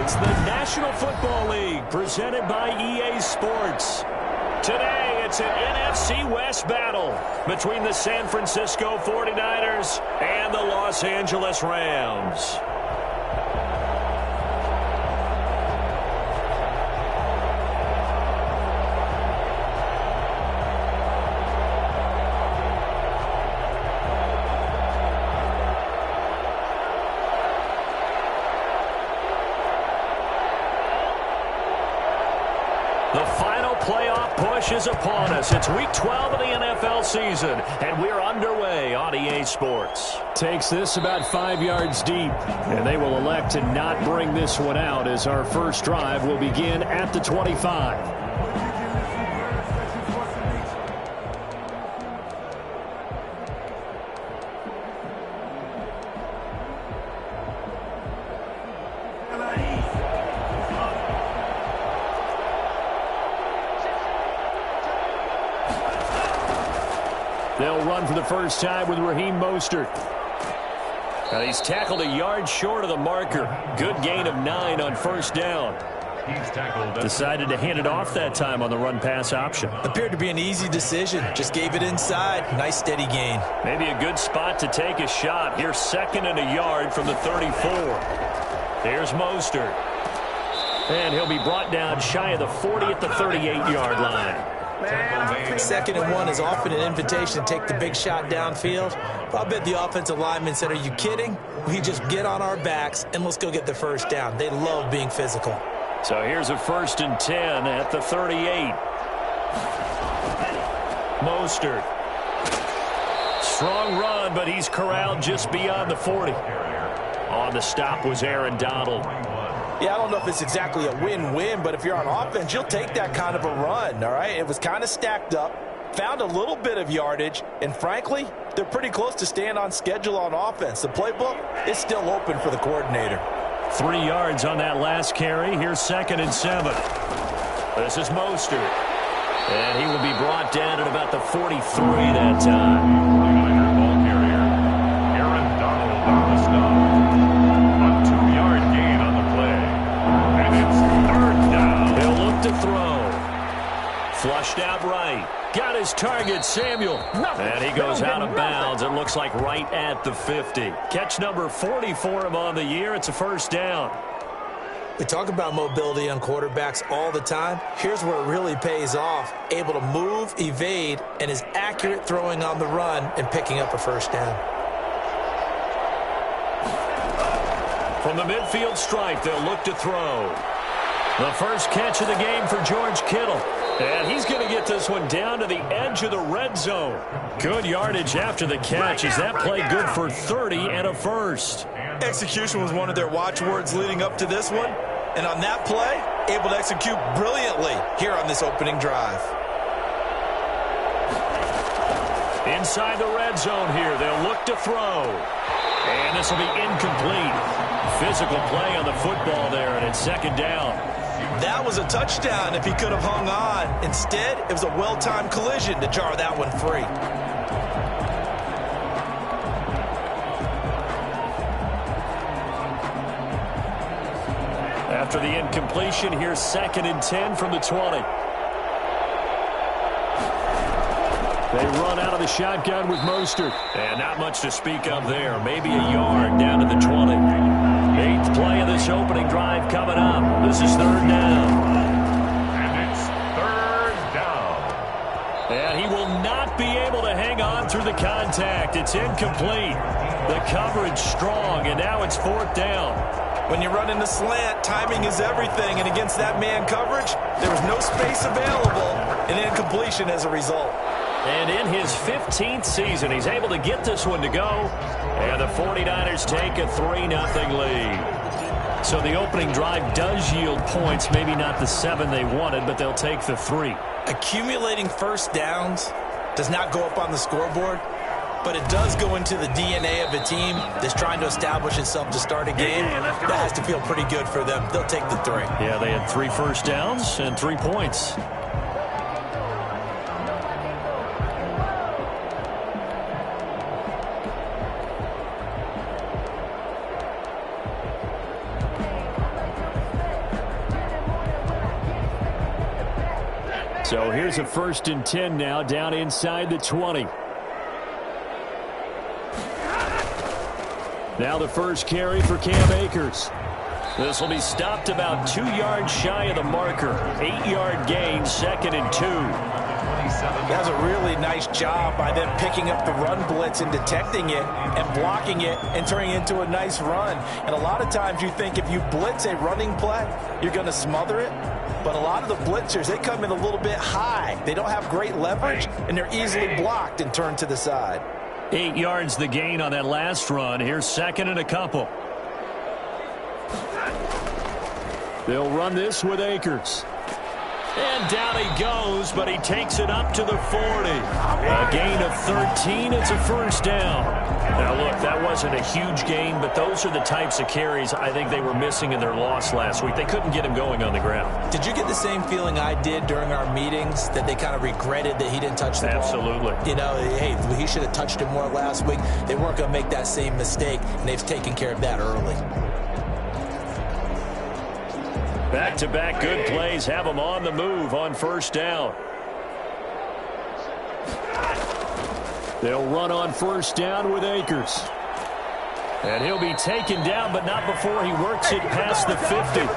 It's the National Football League presented by EA Sports. Today, it's an NFC West battle between the San Francisco 49ers and the Los Angeles Rams. The final playoff push is upon us. It's Week 12 of the NFL season, and we're underway on EA Sports. Takes this about 5 yards deep, and they will elect to not bring this one out as our first drive will begin at the 25. They'll run for the first time with Raheem Mostert. Now he's tackled a yard short of the marker. Good gain of 9 on first down. Decided to hand it off that time on the run-pass option. Appeared to be an easy decision. Just gave it inside. Nice steady gain. Maybe a good spot to take a shot. Here's 2nd and a yard from the 34. Here's Mostert. And he'll be brought down shy of the 40 at the 38-yard line. 2nd and 1 is often an invitation to take the big shot downfield. I bet the offensive lineman said, are you kidding? We just get on our backs and let's go get the first down. They love being physical. So here's a 1st and 10 at the 38. Mostert. Strong run, but he's corralled just beyond the 40. On the stop was Aaron Donald. Yeah, I don't know if it's exactly a win-win, but if you're on offense, you'll take that kind of a run, all right? It was kind of stacked up, found a little bit of yardage, and frankly, they're pretty close to staying on schedule on offense. The playbook is still open for the coordinator. 3 yards on that last carry. Here's 2nd and 7. This is Mostert. And he will be brought down at about the 43 that time. Ball carrier, Aaron Donald on the stop. A 2-yard gain on the play. And it's 3rd down. They'll look to throw. Flushed out right. Got his target, Samuel. And he goes out of bounds. It looks like right at the 50. Catch number 40 for him on the year. It's a 1st down. We talk about mobility on quarterbacks all the time. Here's where it really pays off. Able to move, evade, and is accurate throwing on the run and picking up a 1st down. From the midfield stripe, they'll look to throw. The first catch of the game for George Kittle. And he's going to get this one down to the edge of the red zone. Good yardage after the catch. Is that play good for 30 and a 1st? Execution was one of their watchwords leading up to this one. And on that play, able to execute brilliantly here on this opening drive. Inside the red zone here, they'll look to throw. And this will be incomplete. Physical play on the football there, and it's 2nd down. That was a touchdown if he could have hung on. Instead, it was a well-timed collision to jar that one free. After the incompletion, here's 2nd and 10 from the 20. They run out of the shotgun with Mostert. And not much to speak of there. Maybe a yard down to the 20. 8th play of this opening drive coming up. This is 3rd down. And it's 3rd down. And he will not be able to hang on through the contact. It's incomplete. The coverage strong, and now it's 4th down. When you run in the slant, timing is everything, and against that man coverage, there was no space available, and incompletion as a result. And in his 15th season, he's able to get this one to go. And the 49ers take a 3-0 lead. So the opening drive does yield points, maybe not the 7 they wanted, but they'll take the 3. Accumulating 1st downs does not go up on the scoreboard, but it does go into the DNA of a team that's trying to establish itself to start a game. That has to feel pretty good for them. They'll take the 3. Yeah, they had 3 first downs and 3 points. So here's a 1st and 10 now, down inside the 20. Now the first carry for Cam Akers. This will be stopped about 2 yards shy of the marker. 8-yard gain, 2nd and 2. That's a really nice job by them picking up the run blitz and detecting it and blocking it and turning it into a nice run. And a lot of times you think if you blitz a running play, you're going to smother it. But a lot of the blitzers, they come in a little bit high. They don't have great leverage, and they're easily blocked and turned to the side. 8 yards the gain on that last run. Here's 2nd and a couple. They'll run this with Akers. And down he goes, but he takes it up to the 40. A gain of 13. It's a 1st down. Now, look, that wasn't a huge gain, but those are the types of carries I think they were missing in their loss last week. They couldn't get him going on the ground. Did you get the same feeling I did during our meetings, that they kind of regretted that he didn't touch the ball? Absolutely. You know, hey, he should have touched it more last week. They weren't going to make that same mistake, and they've taken care of that early. Back-to-back good plays have him on the move on 1st down. They'll run on 1st down with Akers. And he'll be taken down, but not before he works it past the 50.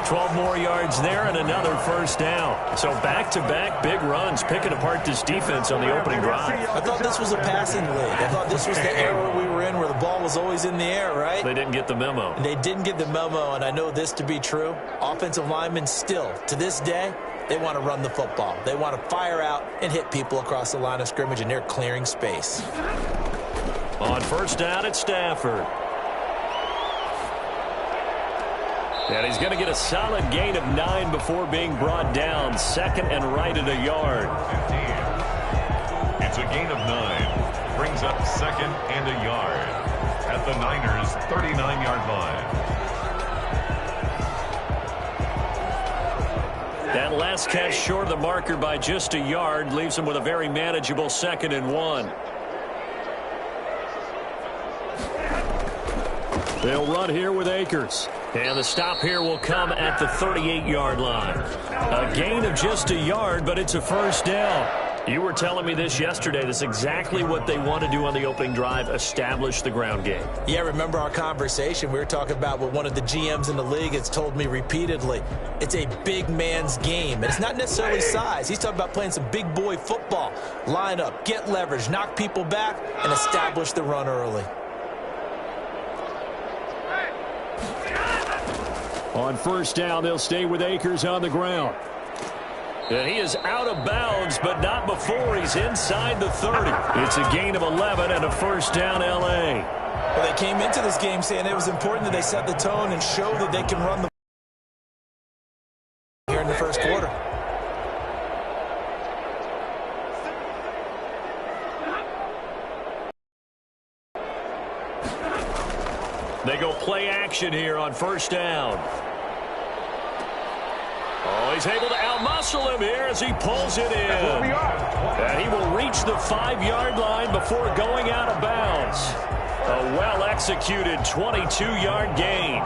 12 more yards there and another 1st down. So back-to-back big runs, picking apart this defense on the opening drive. I thought this was a passing league. I thought this was the era we were in where the ball was always in the air, right? They didn't get the memo. They didn't get the memo, and I know this to be true. Offensive linemen still, to this day, they want to run the football. They want to fire out and hit people across the line of scrimmage, and they're clearing space. On 1st down, it's Stafford. And he's going to get a solid gain of 9 before being brought down. 2nd and right at a yard. 15. It's a gain of 9. Brings up 2nd and a yard at the Niners' 39-yard line. That last catch short of the marker by just a yard leaves him with a very manageable 2nd and 1. They'll run here with Akers. And the stop here will come at the 38-yard line. A gain of just a yard, but it's a 1st down. You were telling me this yesterday. That's exactly what they want to do on the opening drive, establish the ground game. Yeah, remember our conversation? We were talking about what one of the GMs in the league has told me repeatedly. It's a big man's game. And it's not necessarily size. He's talking about playing some big boy football. Line up, get leverage, knock people back, and establish the run early. On 1st down, they'll stay with Akers on the ground. And he is out of bounds, but not before he's inside the 30. It's a gain of 11 and a 1st down, L.A. Well, they came into this game saying it was important that they set the tone and show that they can run the here in the 1st quarter. They go play action here on 1st down. Oh, he's able to outmuscle him here as he pulls it in. And he will reach the 5-yard line before going out of bounds. A well-executed 22-yard gain.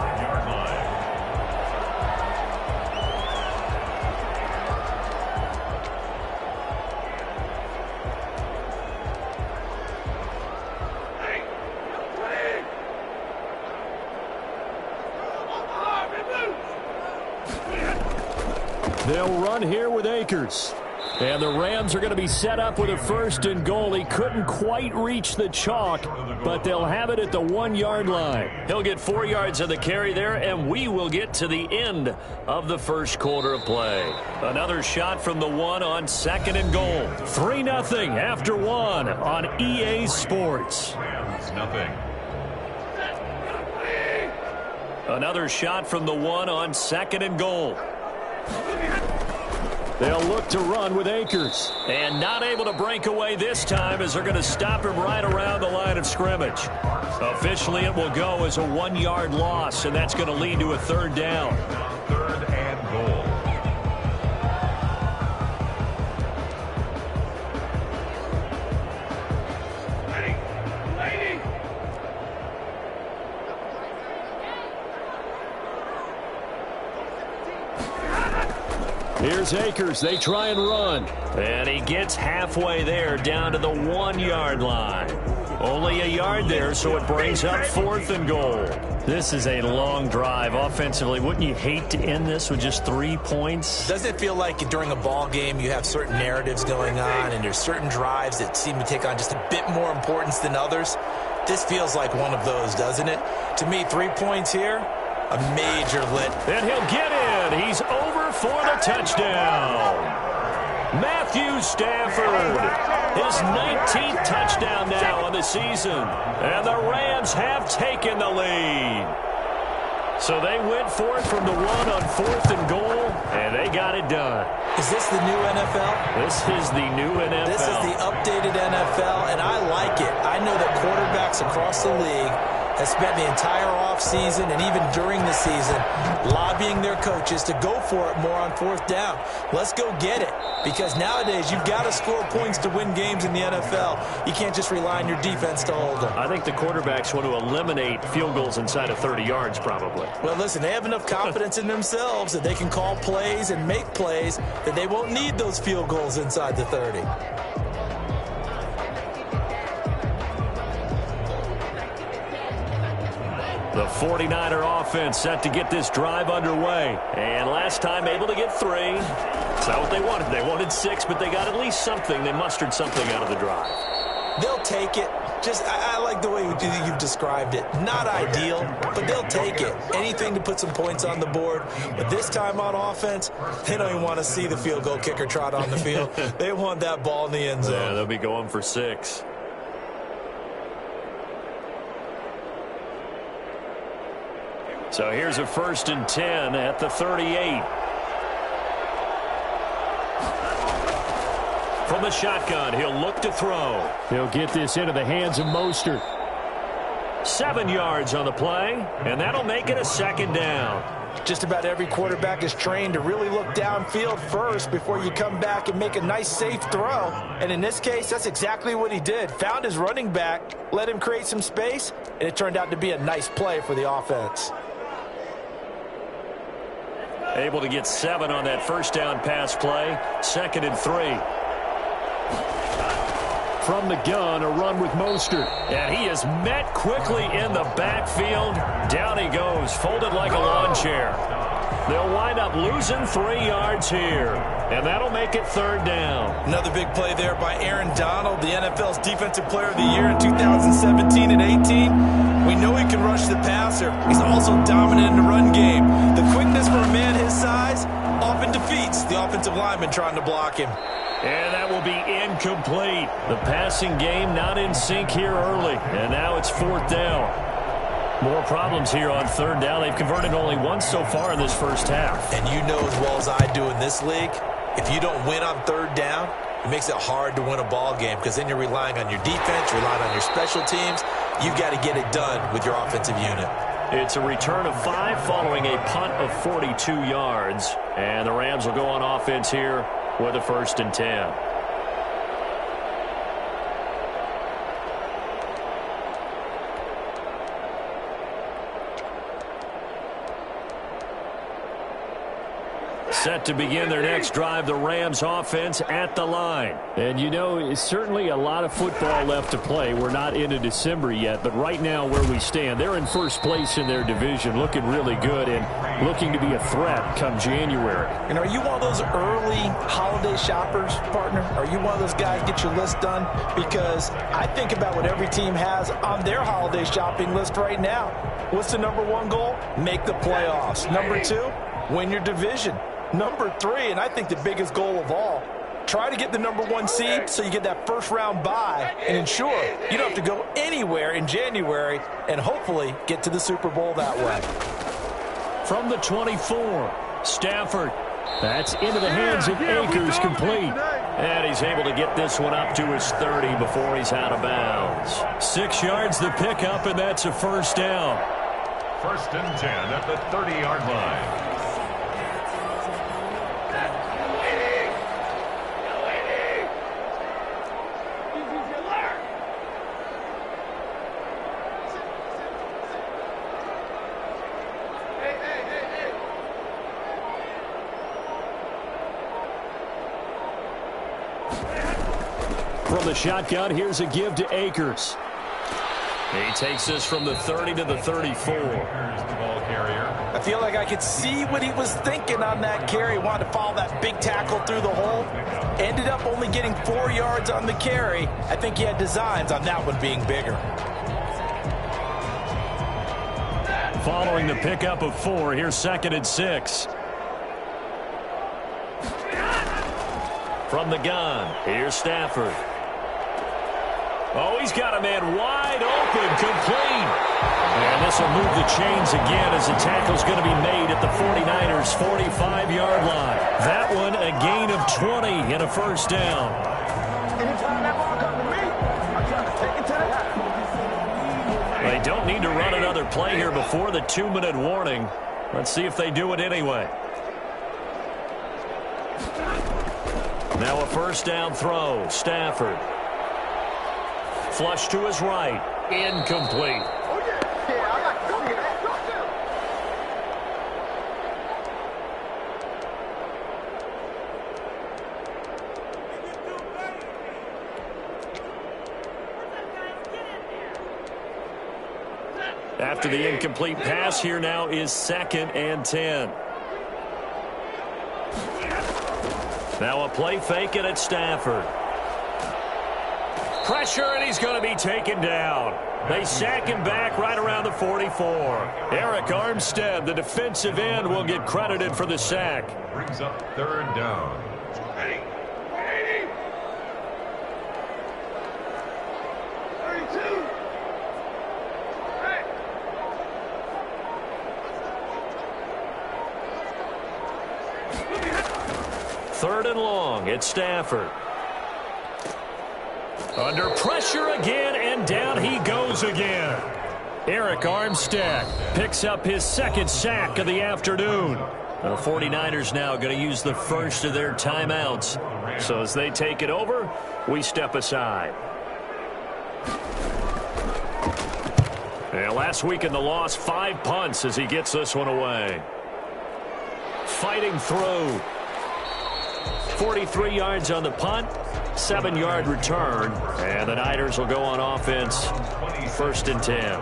They'll run here with Akers. And the Rams are going to be set up with a 1st and goal. He couldn't quite reach the chalk, but they'll have it at the 1-yard line. He'll get 4 yards of the carry there, and we will get to the end of the 1st quarter of play. Another shot from the 1 on 2nd and goal. 3-0 after 1 on EA Sports. Nothing. Another shot from the 1 on 2nd and goal. They'll look to run with Akers. And not able to break away this time as they're going to stop him right around the line of scrimmage. Officially, it will go as a 1-yard loss, and that's going to lead to a 3rd down. 3rd and goal. Here's Akers. They try and run. And he gets halfway there down to the 1-yard line. Only a yard there, so it brings up 4th and goal. This is a long drive offensively. Wouldn't you hate to end this with just 3 points? Doesn't it feel like during a ball game you have certain narratives going on and there's certain drives that seem to take on just a bit more importance than others? This feels like one of those, doesn't it? To me, 3 points here, a major lift. And he'll get in. He's over for the touchdown. Matthew Stafford, his 19th touchdown now on the season. And the Rams have taken the lead. So they went for it from the 1 on 4th and goal, and they got it done. Is this the new NFL? This is the new NFL. This is the updated NFL, and I like it. I know that quarterbacks across the league have spent the entire offseason and even during the season lobbying their coaches to go for it more on 4th down. Let's go get it, because nowadays you've got to score points to win games in the NFL. You can't just rely on your defense to hold them. I think the quarterbacks want to eliminate field goals inside of 30 yards probably. Well, listen, they have enough confidence in themselves that they can call plays and make plays that they won't need those field goals inside the 30. The 49er offense set to get this drive underway. And last time able to get 3. That's not what they wanted. They wanted 6, but they got at least something. They mustered something out of the drive. They'll take it. I like the way you've described it. Not ideal, but they'll take it. Anything to put some points on the board. But this time on offense, they don't even want to see the field goal kicker trot on the field. They want that ball in the end zone. Yeah, they'll be going for 6. So here's a 1st and 10 at the 38. From the shotgun, he'll look to throw. He'll get this into the hands of Mostert. 7 yards on the play, and that'll make it a 2nd down. Just about every quarterback is trained to really look downfield first before you come back and make a nice, safe throw. And in this case, that's exactly what he did. Found his running back, let him create some space, and it turned out to be a nice play for the offense. Able to get 7 on that 1st down pass play. 2nd and 3. From the gun, a run with Mostert. And he is met quickly in the backfield. Down he goes, folded like a lawn chair. They'll wind up losing 3 yards here. And that'll make it 3rd down. Another big play there by Aaron Donald, the NFL's Defensive Player of the Year in 2017 and 18. We know he can rush the passer. He's also dominant in the run game. The quickness for a man his size often defeats the offensive lineman trying to block him. And that will be incomplete. The passing game not in sync here early. And now it's 4th down. More problems here on 3rd down. They've converted only once so far in this first half. And you know as well as I do in this league, if you don't win on 3rd down, it makes it hard to win a ball game, because then you're relying on your defense, relying on your special teams. You've got to get it done with your offensive unit. It's a return of 5 following a punt of 42 yards. And the Rams will go on offense here with a 1st and 10. Set to begin their next drive, the Rams offense at the line. And you know, it's certainly a lot of football left to play. We're not into December yet, but right now where we stand, they're in 1st place in their division, looking really good and looking to be a threat come January. And are you one of those early holiday shoppers, partner? Are you one of those guys get your list done? Because I think about what every team has on their holiday shopping list right now. What's the number 1 goal? Make the playoffs. Number 2, win your division. Number 3, and I think the biggest goal of all, try to get the number 1 seed so you get that 1st round bye and ensure you don't have to go anywhere in January and hopefully get to the Super Bowl that way. From the 24, Stafford. That's into the hands of Akers, complete. And he's able to get this one up to his 30 before he's out of bounds. 6 yards the pickup, and that's a 1st down. 1st and 10 at the 30-yard line. from the shotgun. Here's a give to Akers. He takes this from the 30 to the 34. I feel like I could see what he was thinking on that carry. Wanted to follow that big tackle through the hole. Ended up only getting 4 yards on the carry. I think he had designs on that one being bigger. Following the pickup of 4, here's 2nd and 6. From the gun, here's Stafford. Oh, he's got a man wide open, complete. And this will move the chains again as the tackle's going to be made at the 49ers' 45-yard line. That one a gain of 20 and a first down. Anytime that ball comes to me, I'm trying to take it to the house. They don't need to run another play here before the 2-minute warning. Let's see if they do it anyway. Now a first down throw. Stafford. Flush to his right. Incomplete. Oh, yeah. Yeah, I like to see that. Go get him. After the incomplete pass, here now is 2nd and 10. Now a play fake it at Stafford. Pressure, and he's going to be taken down. They sack him back right around the 44. Eric Armstead, the defensive end, will get credited for the sack. Brings up 3rd down. 32. 3rd and long. It's Stafford. Under pressure again, and down he goes again. Eric Armstead picks up his 2nd sack of the afternoon. The 49ers now going to use the first of their timeouts. So as they take it over, we step aside. And last week in the loss, 5 punts as he gets this one away. Fighting through. 43 yards on the punt, 7-yard return, and the Niners will go on offense, 1st and 10.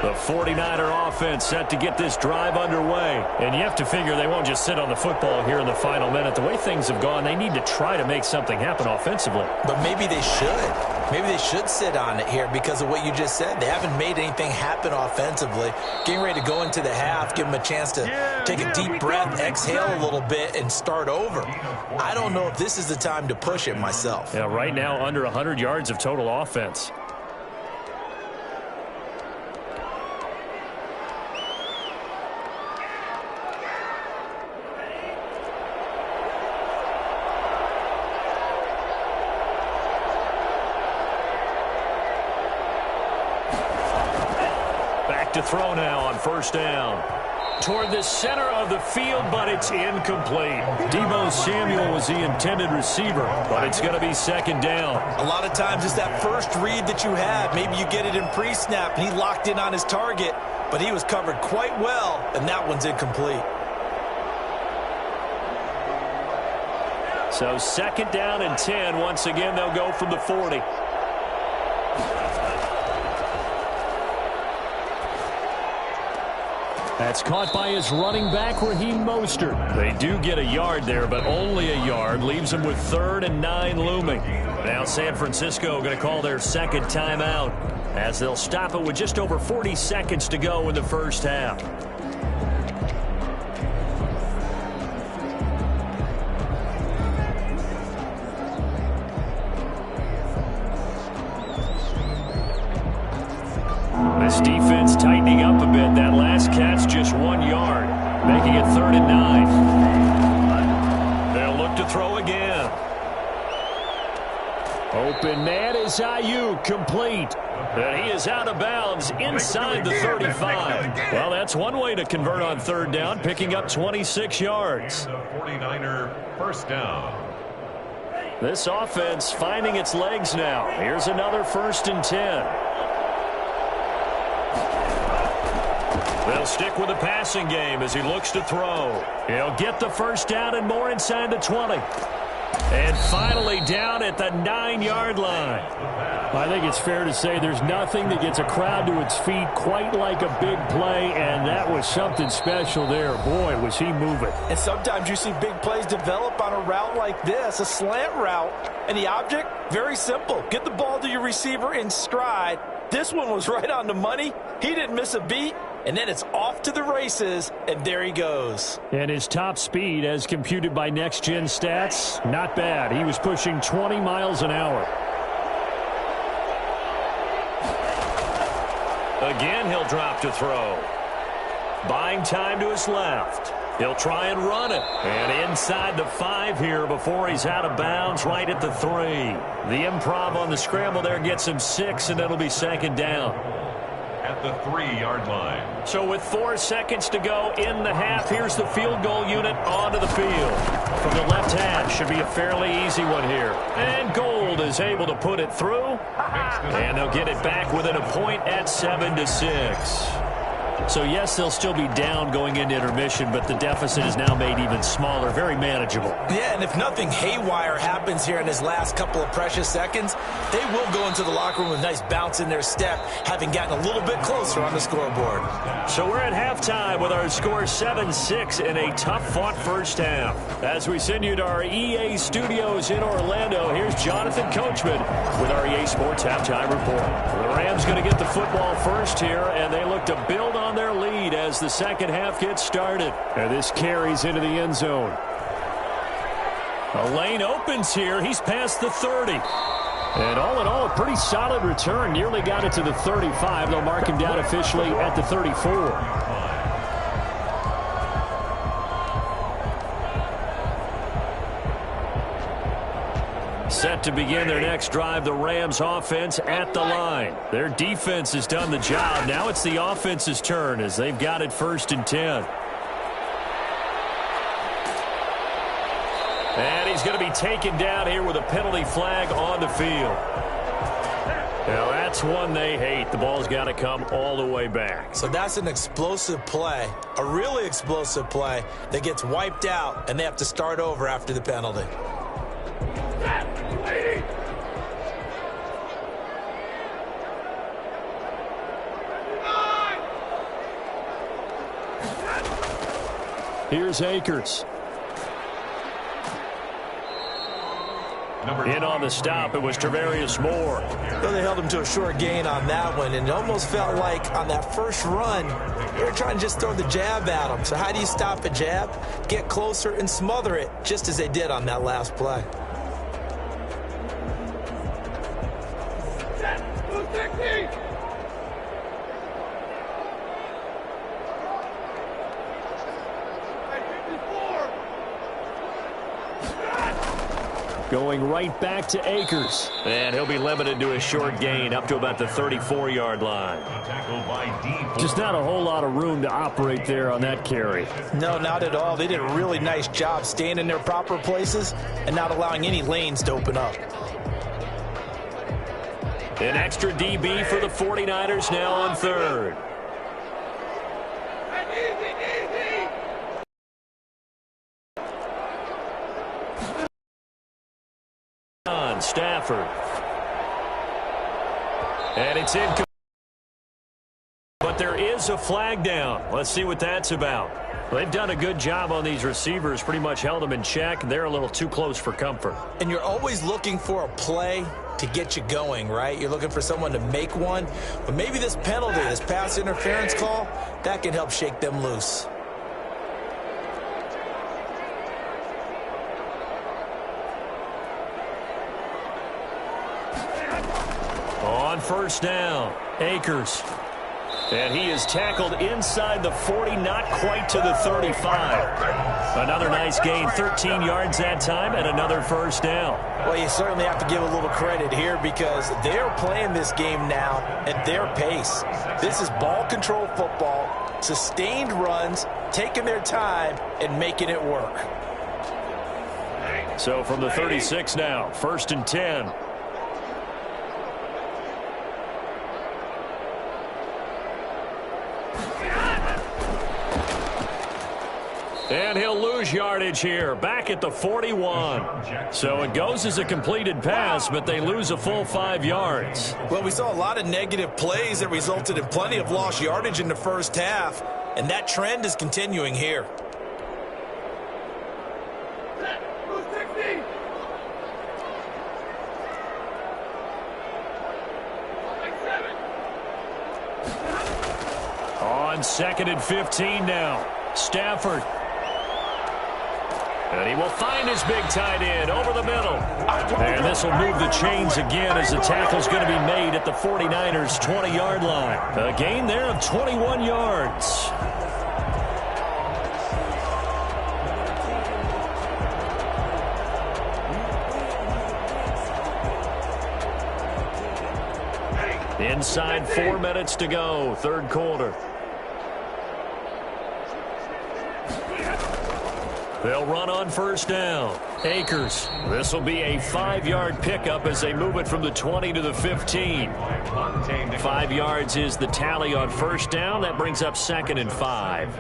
The 49er offense set to get this drive underway. And you have to figure they won't just sit on the football here in the final minute. The way things have gone, they need to try to make something happen offensively. But maybe they should. Maybe they should sit on it here because of what you just said. They haven't made anything happen offensively. Getting ready to go into the half, give them a chance to take a deep breath, exhale a little bit, and start over. I don't know if this is the time to push it myself. Yeah, right now under 100 yards of total offense. To throw now on 1st down. Toward the center of the field, but it's incomplete. Deebo Samuel was the intended receiver, but it's going to be 2nd down. A lot of times it's that first read that you have. Maybe you get it in pre-snap, and he locked in on his target, but he was covered quite well, and that one's incomplete. So 2nd down and 10. Once again, they'll go from the 40. That's caught by his running back, Raheem Mostert. They do get a yard there, but only a yard. Leaves them with 3rd and 9 looming. Now San Francisco going to call their 2nd timeout as they'll stop it with just over 40 seconds to go in the first half. This defense tightening up a bit. That last catch just 1 yard, making it 3rd and 9. They'll look to throw again. Open man is Ayuk, complete. And he is out of bounds inside the 35. Well, that's one way to convert on 3rd down, picking up 26 yards. 49er first down. This offense finding its legs now. Here's another 1st and 10. They'll stick with the passing game as he looks to throw. He'll get the first down and more inside the 20. And finally down at the 9-yard line. I think it's fair to say there's nothing that gets a crowd to its feet quite like a big play, and that was something special there. Boy, was he moving. And sometimes you see big plays develop on a route like this, a slant route, and the object, very simple. Get the ball to your receiver in stride. This one was right on the money. He didn't miss a beat. And then it's off to the races, and there he goes. And his top speed, as computed by Next Gen Stats, not bad. He was pushing 20 miles an hour. Again, he'll drop to throw. Buying time to his left. He'll try and run it. And inside the 5 here before he's out of bounds right at the 3. The improv on the scramble there gets him 6, and it'll be second down. At the 3-yard line. So with 4 seconds to go in the half, here's the field goal unit onto the field. From the left hash, should be a fairly easy one here. And Gold is able to put it through. And they'll get it back within a point at 7-6. So, yes, they'll still be down going into intermission, but the deficit is now made even smaller, very manageable. Yeah, and if nothing haywire happens here in his last couple of precious seconds, they will go into the locker room with a nice bounce in their step, having gotten a little bit closer on the scoreboard. So we're at halftime with our score 7-6 in a tough-fought first half. As we send you to our EA studios in Orlando, here's Jonathan Coachman with our EA Sports Halftime Report. The Rams going to get the football first here, and they look to build on their lead as the second half gets started. And this carries into the end zone. A lane opens here. He's past the 30. And all in all, a pretty solid return. Nearly got it to the 35. They'll mark him down officially at the 34. Set to begin their next drive, the Rams offense at the line. Their defense has done the job. Now it's the offense's turn as they've got it 1st and 10. And he's going to be taken down here with a penalty flag on the field. Now that's one they hate. The ball's got to come all the way back. So that's an explosive play, a really explosive play that gets wiped out, and they have to start over after the penalty. Here's Akers. In on the stop, it was Tarvarius Moore. So they held him to a short gain on that one, and it almost felt like on that first run, they were trying to just throw the jab at him. So how do you stop a jab? Get closer and smother it, just as they did on that last play. Going right back to Akers. And he'll be limited to a short gain up to about the 34-yard line. Just not a whole lot of room to operate there on that carry. No, not at all. They did a really nice job staying in their proper places and not allowing any lanes to open up. An extra DB for the 49ers now on 3rd. Stafford. And it's incomplete. But there is a flag down. Let's see what that's about. Well, they've done a good job on these receivers, pretty much held them in check. They're a little too close for comfort. And you're always looking for a play to get you going, right? You're looking for someone to make one. But maybe this penalty, this pass interference call, that can help shake them loose. On 1st down, Akers. And he is tackled inside the 40, not quite to the 35. Another nice gain, 13 yards that time, and another 1st down. Well, you certainly have to give a little credit here because they're playing this game now at their pace. This is ball control football, sustained runs, taking their time, and making it work. So from the 36 now, 1st and 10. And he'll lose yardage here, back at the 41. So it goes as a completed pass, but they lose a full 5 yards. Well, we saw a lot of negative plays that resulted in plenty of lost yardage in the first half, and that trend is continuing here. On 2nd and 15 now, Stafford. And he will find his big tight end over the middle. And this will move the chains again as the tackle's going to be made at the 49ers' 20-yard line. A gain there of 21 yards. Inside 4 minutes to go, third quarter. They'll run on first down. Akers. This will be a 5-yard pickup as they move it from the 20 to the 15. 5 yards is the tally on first down. That brings up 2nd and 5.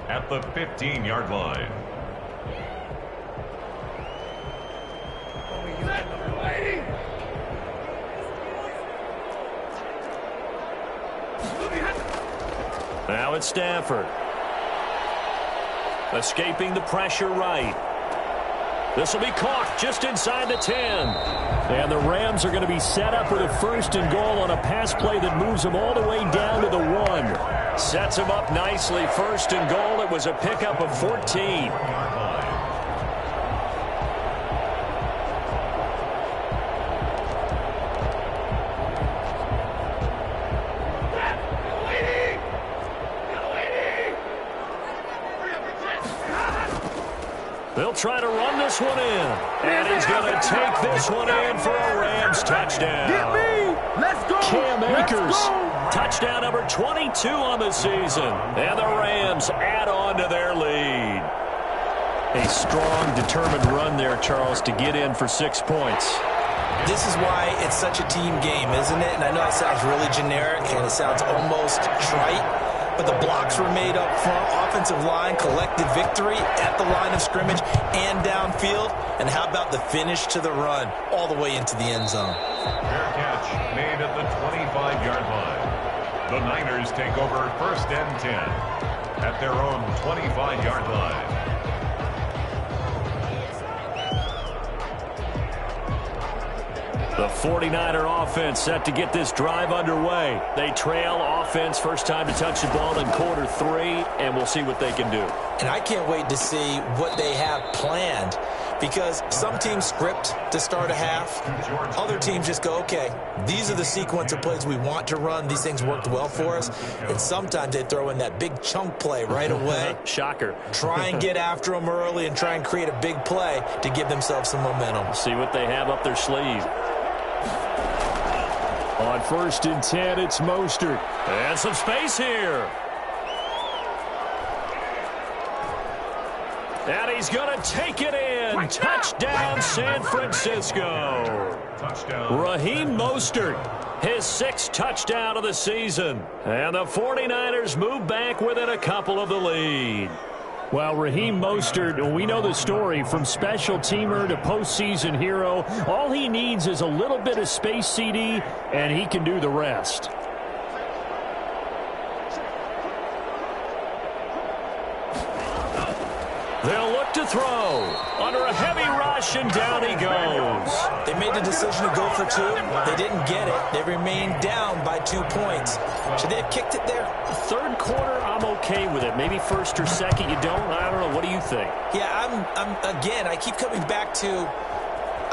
At the 15-yard line. Now it's Stafford. Escaping the pressure right. This will be caught just inside the 10. And the Rams are going to be set up with a 1st and goal on a pass play that moves them all the way down to the 1. Sets them up nicely. 1st and goal. It was a pickup of 14. They'll try to run this one in. And he's going to take this one in for a Rams touchdown. Get me! Let's go! Cam Akers, touchdown number 22 on the season. And the Rams add on to their lead. A strong, determined run there, Charles, to get in for 6 points. This is why it's such a team game, isn't it? And I know it sounds really generic and it sounds almost trite. But the blocks were made up front. Offensive line collected victory at the line of scrimmage and downfield. And how about the finish to the run all the way into the end zone? Fair catch made at the 25-yard line. The Niners take over 1st and 10 at their own 25-yard line. The 49er offense set to get this drive underway. They trail offense, first time to touch the ball in quarter 3, and we'll see what they can do. And I can't wait to see what they have planned, because some teams script to start a half. Other teams just go, okay, these are the sequence of plays we want to run. These things worked well for us. And sometimes they throw in that big chunk play right away. Shocker. Try and get after them early and try and create a big play to give themselves some momentum. See what they have up their sleeve. On 1st and 10, it's Mostert. And some space here. And he's going to take it in. Touchdown, San Francisco. Touchdown. Raheem Mostert, his 6th touchdown of the season. And the 49ers move back within a couple of the lead. Well, Raheem Mostert, we know the story, from special teamer to postseason hero. All he needs is a little bit of space, CD, and he can do the rest. They'll look to throw. Under a heavy rush, and down he goes. They made the decision to go for 2. They didn't get it. They remained down by 2 points. Should they have kicked it there? Third quarter, I'm okay with it. Maybe 1st or 2nd, you don't. I don't know. What do you think? Yeah, again, I keep coming back to,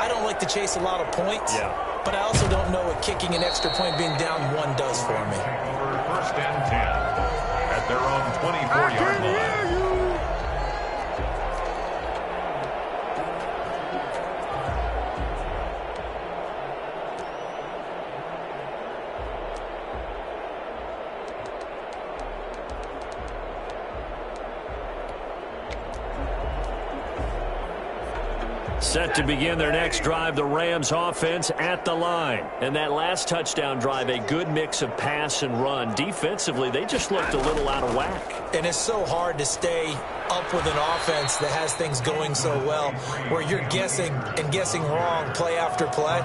I don't like to chase a lot of points. Yeah. But I also don't know what kicking an extra point being down 1 does for me. Over 1st and 10 at their own 24-yard line. Set to begin their next drive, the Rams offense at the line. And that last touchdown drive, a good mix of pass and run. Defensively, they just looked a little out of whack. And it's so hard to stay up with an offense that has things going so well, where you're guessing and guessing wrong play after play.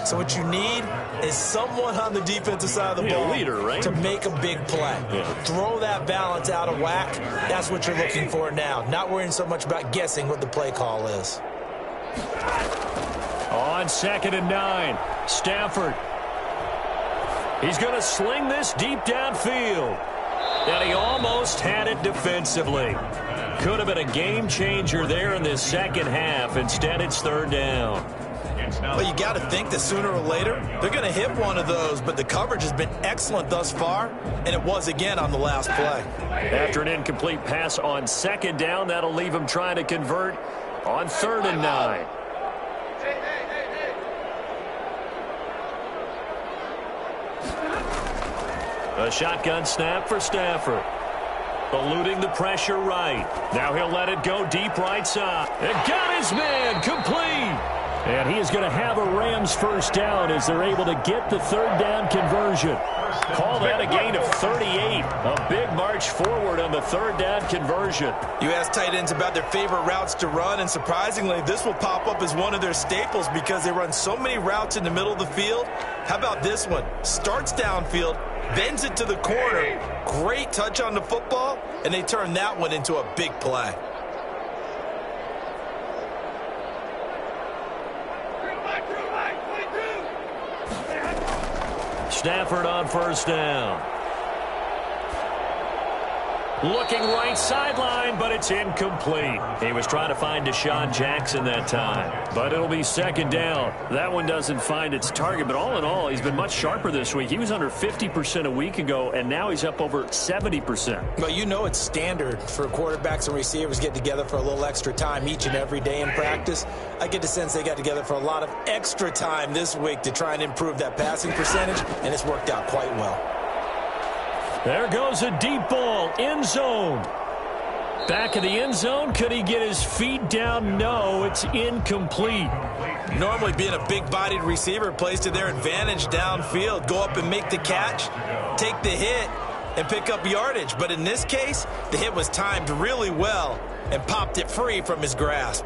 So what you need is someone on the defensive side of the ball leader, right? to make a big play. Throw that balance out of whack. That's what you're looking for now. Not worrying so much about guessing what the play call is. On 2nd and 9, Stafford. He's going to sling this deep downfield. And he almost had it defensively. Could have been a game changer there in this second half. Instead, it's 3rd down. Well, you got to think that sooner or later they're going to hit one of those, but the coverage has been excellent thus far, and it was again on the last play. After an incomplete pass on 2nd down, that'll leave him trying to convert on 3rd and 9. A shotgun snap for Stafford. Eluding the pressure right. Now he'll let it go deep right side. And got his man complete. And he is going to have a Rams 1st down as they're able to get the 3rd down conversion. Call that a gain of 38. A big march forward on the 3rd down conversion. You ask tight ends about their favorite routes to run, and surprisingly, this will pop up as one of their staples because they run so many routes in the middle of the field. How about this one? Starts downfield, bends it to the corner. Great touch on the football, and they turn that one into a big play. Stafford on 1st down. Looking right sideline, but it's incomplete. He was trying to find Deshaun Jackson that time, but it'll be 2nd down. That one doesn't find its target, but all in all, he's been much sharper this week. He was under 50% a week ago, and now he's up over 70%. Well, you know it's standard for quarterbacks and receivers get together for a little extra time each and every day in practice. I get the sense they got together for a lot of extra time this week to try and improve that passing percentage, and it's worked out quite well. There goes a deep ball, end zone. Back of the end zone, could he get his feet down? No, it's incomplete. Normally being a big-bodied receiver plays to their advantage downfield. Go up and make the catch, take the hit, and pick up yardage. But in this case, the hit was timed really well and popped it free from his grasp.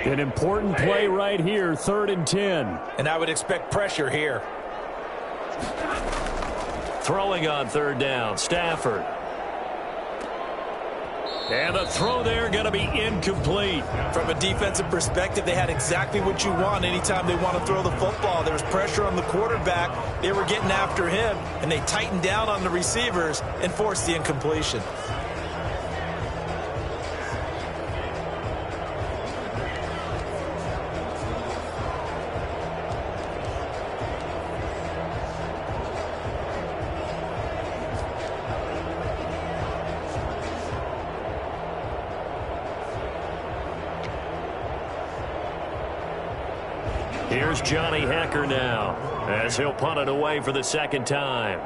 An important play right here, 3rd and 10. And I would expect pressure here. Throwing on 3rd down, Stafford. And the throw there going to be incomplete. From a defensive perspective, they had exactly what you want anytime they want to throw the football. There was pressure on the quarterback. They were getting after him, and they tightened down on the receivers and forced the incompletion. Here's Johnny Hekker now as he'll punt it away for the 2nd time.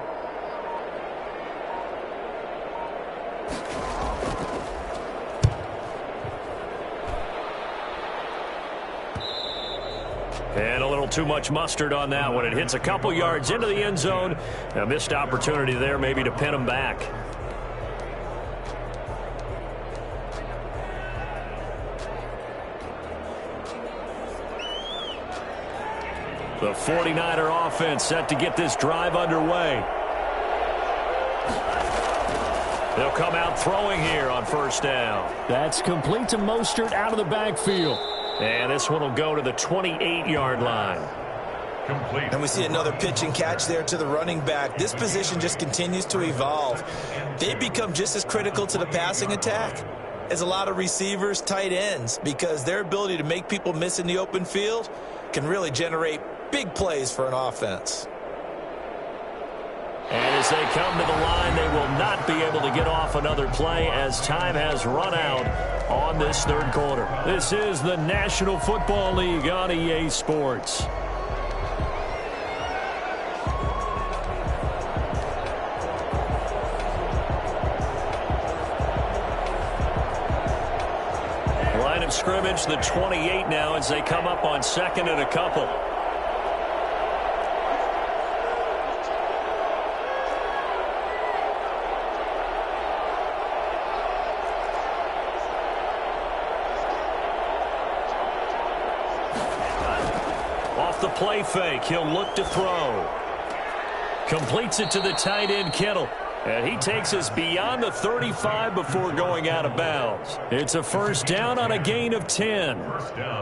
And a little too much mustard on that one. It hits a couple yards into the end zone. A missed opportunity there maybe to pin him back. The 49er offense set to get this drive underway. They'll come out throwing here on 1st down. That's complete to Mostert out of the backfield. And this one will go to the 28-yard line. Complete. And we see another pitch and catch there to the running back. This position just continues to evolve. They've become just as critical to the passing attack as a lot of receivers, tight ends, because their ability to make people miss in the open field can really generate big plays for an offense. And as they come to the line, they will not be able to get off another play as time has run out on this 3rd quarter. This is the National Football League on EA Sports. line of scrimmage, the 28 now as they come up on 2nd and a couple. Off the play fake, he'll look to throw. Completes it to the tight end, Kittle. And he takes us beyond the 35 before going out of bounds. It's a first down on a gain of 10.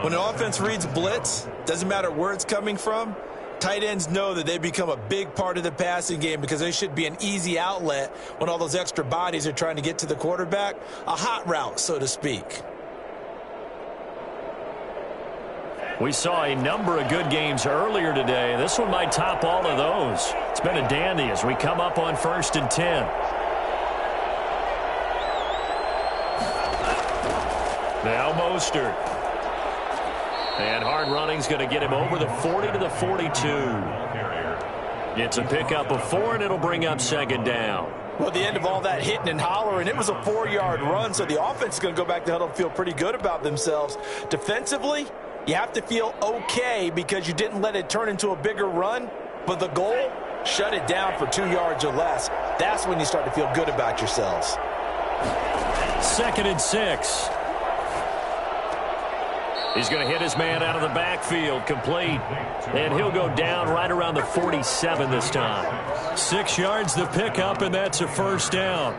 When an offense reads blitz, doesn't matter where it's coming from, tight ends know that they become a big part of the passing game because they should be an easy outlet when all those extra bodies are trying to get to the quarterback. A hot route, so to speak. We saw a number of good games earlier today. This one might top all of those. It's been a dandy as we come up on 1st and 10. Now Mostert. And hard running's going to get him over the 40 to the 42. It's a pickup of 4, and it'll bring up 2nd down. Well, at the end of all that hitting and hollering, it was a 4-yard run, so the offense is going to go back to huddle and feel pretty good about themselves. Defensively, you have to feel okay because you didn't let it turn into a bigger run, but the goal, shut it down for 2 yards or less. That's when you start to feel good about yourselves. 2nd and 6. He's going to hit his man out of the backfield, complete. And he'll go down right around the 47 this time. 6 yards the pickup, and that's a first down.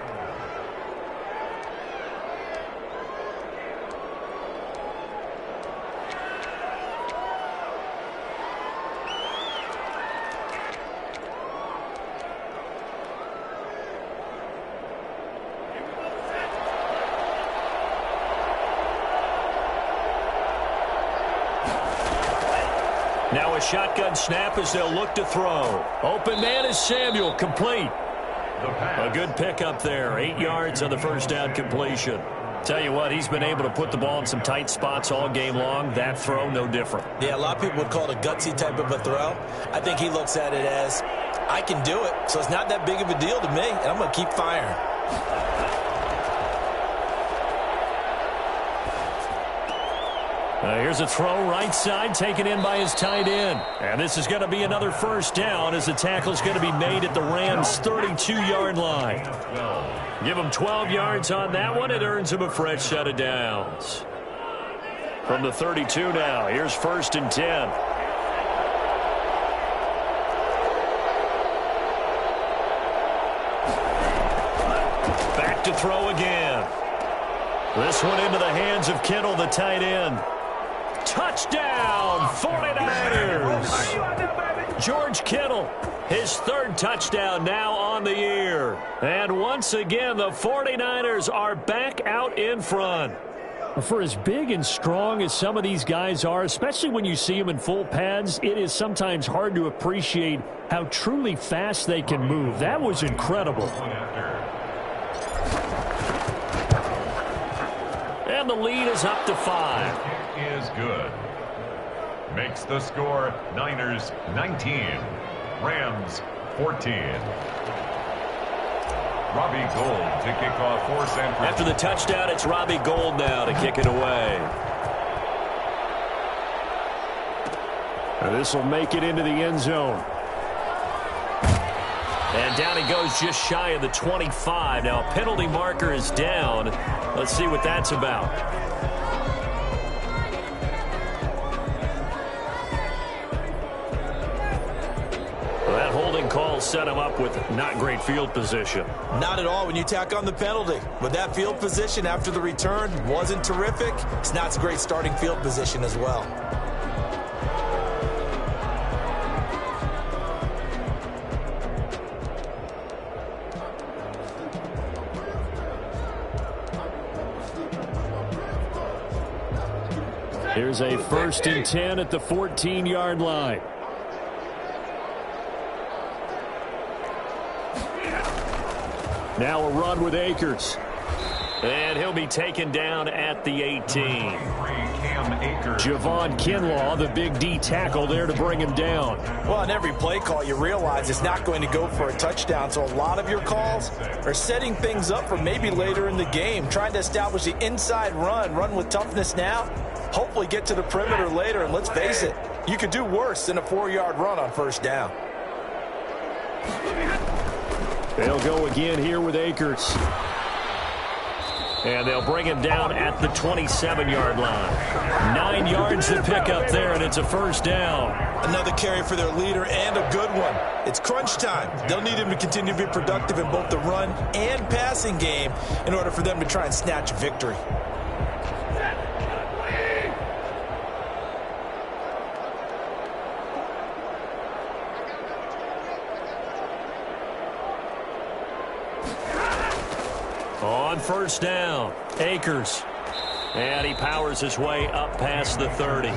Now a shotgun snap as they'll look to throw. Open man is Samuel, complete. A good pickup there, 8 yards on the first down completion. Tell you what, he's been able to put the ball in some tight spots all game long. That throw, no different. Yeah, a lot of people would call it a gutsy type of a throw. I think he looks at it as, I can do it, so it's not that big of a deal to me, and I'm going to keep firing. Here's a throw right side taken in by his tight end. And this is going to be another first down as the tackle's going to be made at the Rams' 32-yard line. Give him 12 yards on that one. It earns him a fresh set of downs. From the 32 now, here's 1st and 10. Back to throw again. This one into the hands of Kittle, the tight end. Touchdown, 49ers. George Kittle, his 3rd touchdown now on the year. And once again, the 49ers are back out in front. For as big and strong as some of these guys are, especially when you see them in full pads, it is sometimes hard to appreciate how truly fast they can move. That was incredible. And the lead is up to 5. Is good. Makes the score Niners 19, Rams 14. Robbie Gould to kick off for San Francisco. After the touchdown, it's Robbie Gould now to kick it away. And this will make it into the end zone. And down he goes just shy of the 25. Now a penalty marker is down. Let's see what that's about. That holding call set him up with not great field position. Not at all when you tack on the penalty. But that field position after the return wasn't terrific. It's not a great starting field position as well. Here's a 1st and 10 at the 14-yard line. Now a run with Akers. And he'll be taken down at the 18. Javon Kinlaw, the big D tackle there to bring him down. Well, in every play call, you realize it's not going to go for a touchdown. So a lot of your calls are setting things up for maybe later in the game, trying to establish the inside run with toughness now, hopefully get to the perimeter later. And let's face it, you could do worse than a 4-yard run on first down. They'll go again here with Akers. And they'll bring him down at the 27-yard line. 9 yards to pick up there, and it's a first down. Another carry for their leader, and a good one. It's crunch time. They'll need him to continue to be productive in both the run and passing game in order for them to try and snatch a victory. On first down, Akers. And he powers his way up past the 30.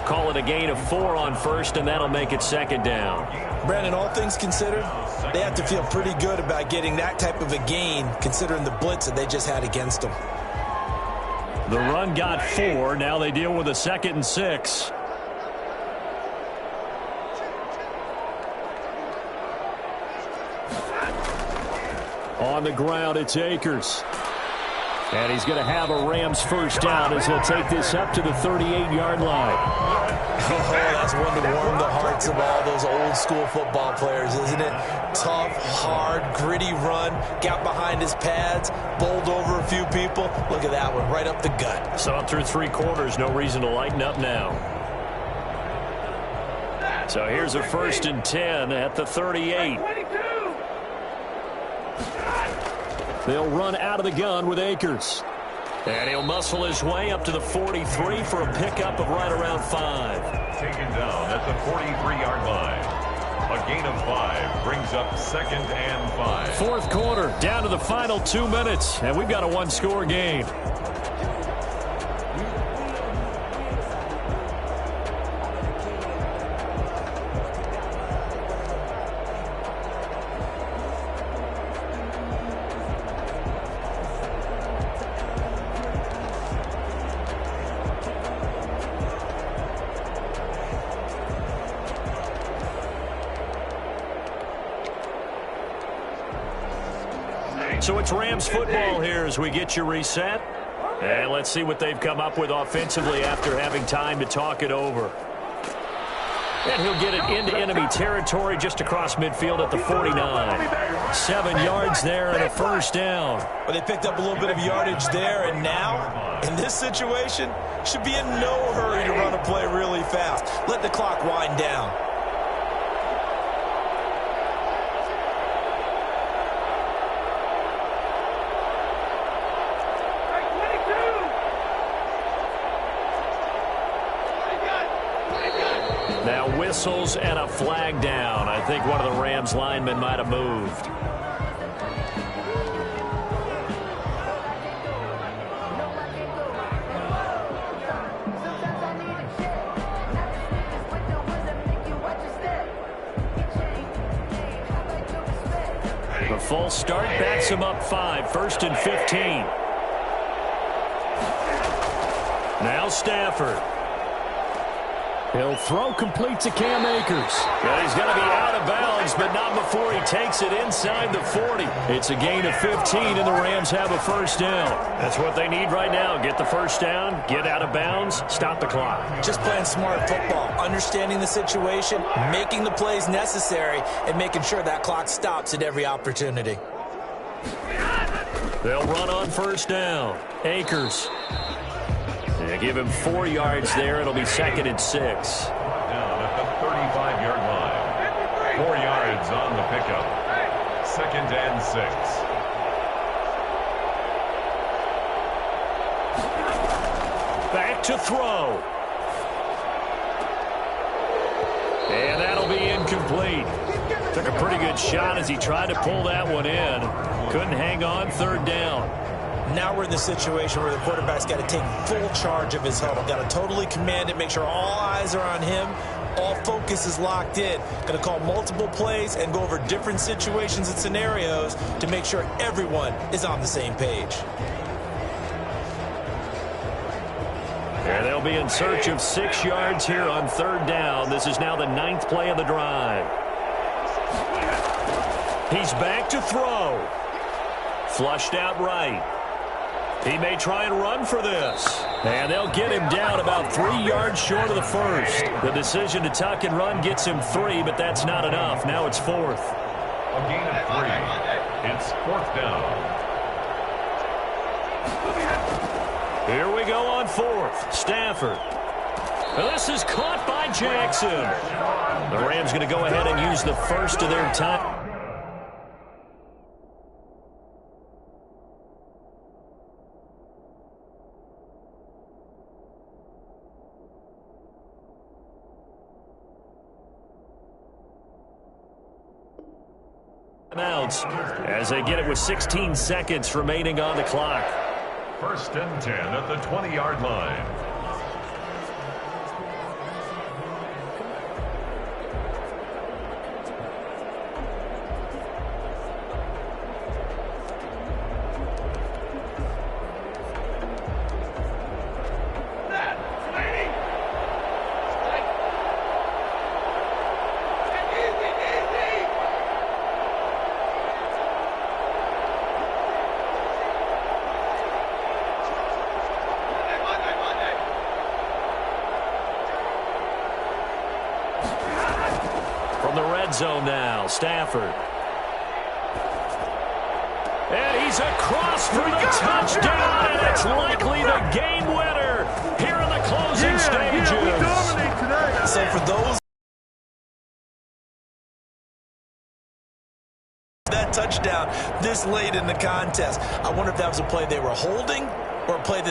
Call it a gain of 4 on first, and that'll make it second down. Brandon, all things considered, they have to feel pretty good about getting that type of a gain, considering the blitz that they just had against them. The run got 4. Now they deal with a 2nd and 6. On the ground, it's Akers. And he's going to have a Rams first down as he'll take this up to the 38-yard line. Oh, that's one to warm the hearts of all those old-school football players, isn't it? Tough, hard, gritty run, got behind his pads, bowled over a few people. Look at that one, right up the gut. Saw it through 3 quarters, no reason to lighten up now. So here's a 1st and 10 at the 38. They'll run out of the gun with Akers. And he'll muscle his way up to the 43 for a pickup of right around 5. Taken down at the 43-yard line. A gain of 5 brings up 2nd and 5. 4th quarter, down to the final 2 minutes, and we've got a 1-score game. So it's Rams football here as we get you reset. And let's see what they've come up with offensively after having time to talk it over. And he'll get it into enemy territory just across midfield at the 49. 7 yards there and a first down. Well, they picked up a little bit of yardage there, and now, in this situation, should be in no hurry to run a play really fast. Let the clock wind down. Now whistles and a flag down. I think one of the Rams linemen might have moved. The false start backs him up 5. 1st and 15. Now Stafford. He'll throw complete to Cam Akers. Well, he's going to be out of bounds, but not before he takes it inside the 40. It's a gain of 15, and the Rams have a first down. That's what they need right now. Get the first down, get out of bounds, stop the clock. Just playing smart football, understanding the situation, making the plays necessary, and making sure that clock stops at every opportunity. They'll run on first down. Akers. They give him 4 yards there. It'll be 2nd and 6. Down at the 35-yard line. 4 yards on the pickup. 2nd and 6. Back to throw. And that'll be incomplete. Took a pretty good shot as he tried to pull that one in. Couldn't hang on. 3rd down. Now we're in the situation where the quarterback's got to take full charge of his huddle. Got to totally command it, make sure all eyes are on him, All focus is locked in. Going to call multiple plays and go over different situations and scenarios to make sure everyone is on the same page. And they'll be in search of 6 yards here on 3rd down. This is now the 9th play of the drive. He's back to throw. Flushed out right. He may try and run for this. And they'll get him down about 3 yards short of the first. The decision to tuck and run gets him 3, but that's not enough. Now it's 4th. A gain of 3. It's 4th down. Here we go on 4th. Stafford. This is caught by Jackson. The Rams going to go ahead and use the first of their time. As they get it with 16 seconds remaining on the clock. 1st and 10 at the 20-yard line. From the red zone now, Stafford. And he's across for the touchdown, and it's likely the game winner here in the closing stages. We dominate today. So for those that touchdown this late in the contest, I wonder if that was a play they were holding or a play that